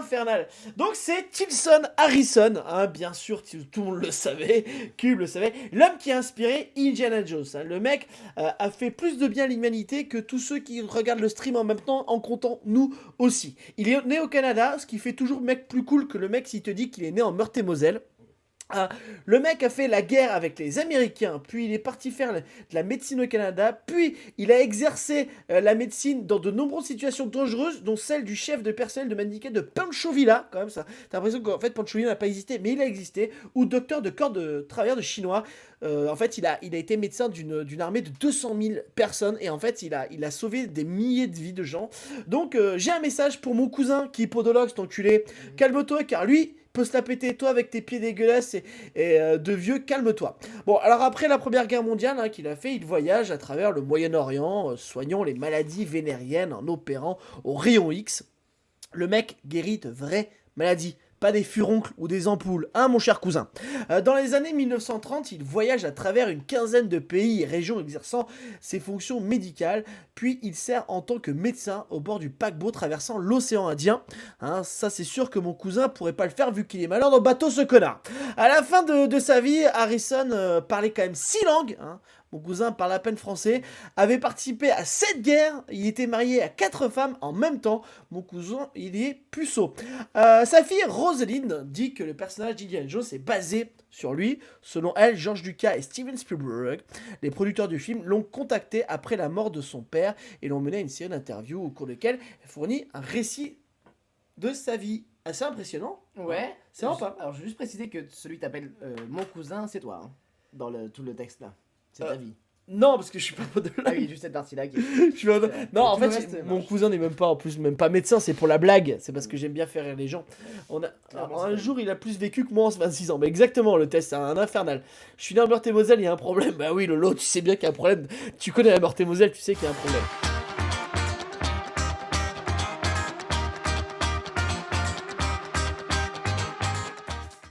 infernal. Donc c'est Tilson Harrison, hein, bien sûr, tout le monde le savait, Cube le savait, l'homme qui a inspiré Indiana Jones. Hein. Le mec a fait plus de bien à l'humanité que tous ceux qui regardent le stream en même temps, en comptant nous aussi. Il est né au Canada, ce qui fait toujours mec plus cool que le mec s'il te dit qu'il est né en Meurthe-et-Moselle. Le mec a fait la guerre avec les Américains, puis il est parti faire de la médecine au Canada, puis il a exercé la médecine dans de nombreuses situations dangereuses, dont celle du chef de personnel de Medicaid de Pancho Villa, quand même ça. T'as l'impression qu'en fait Pancho Villa n'a pas existé, mais il a existé, ou docteur de corps de travailleurs de chinois. En fait, il a été médecin d'une armée de 200 000 personnes, et en fait, il a sauvé des milliers de vies de gens. Donc, j'ai un message pour mon cousin qui est podologue, cet enculé. Calme-toi, car lui peut se la péter, toi avec tes pieds dégueulasses et de vieux, calme-toi. Bon, alors après la première guerre mondiale hein, qu'il a fait, il voyage à travers le Moyen-Orient, soignant les maladies vénériennes en opérant au rayon X. Le mec guérit de vraies maladies. Pas des furoncles ou des ampoules, hein mon cher cousin. Dans les années 1930, il voyage à travers une quinzaine de pays et régions exerçant ses fonctions médicales, puis il sert en tant que médecin au bord du paquebot traversant l'océan Indien. Hein, ça c'est sûr que mon cousin pourrait pas le faire vu qu'il est malin dans le bateau ce connard. À la fin de sa vie, Harrison parlait quand même 6 langues, hein. Mon cousin parle à peine français, avait participé à 7 guerres, il était marié à 4 femmes en même temps. Mon cousin, il est puceau. Sa fille Rosalind dit que le personnage d'Indiana Jones est basé sur lui. Selon elle, George Lucas et Steven Spielberg, les producteurs du film, l'ont contacté après la mort de son père et l'ont mené à une série d'interviews au cours desquelles elle fournit un récit de sa vie. Assez impressionnant. Ouais. C'est vraiment pas. Alors, je vais juste préciser que celui qui t'appelle mon cousin, c'est toi, hein, dans tout le texte là. C'est ta vie. Non, parce que je suis pas podologue. Ah oui, juste cette partie-là qui Je suis pas- Non, en tout le fait, reste mon marche. cousin n'est même pas, en plus, même pas médecin, c'est pour la blague. C'est parce que j'aime bien faire rire les gens. Clairement, Un c'est jour, il a plus vécu que moi en 26 ans. Mais exactement, le test, c'est un infernal. Je suis né en Meurthe-et-Moselle, il y a un problème. Bah oui, Lolo, tu sais bien qu'il y a un problème. Tu connais la Meurthe-et-Moselle, tu sais qu'il y a un problème.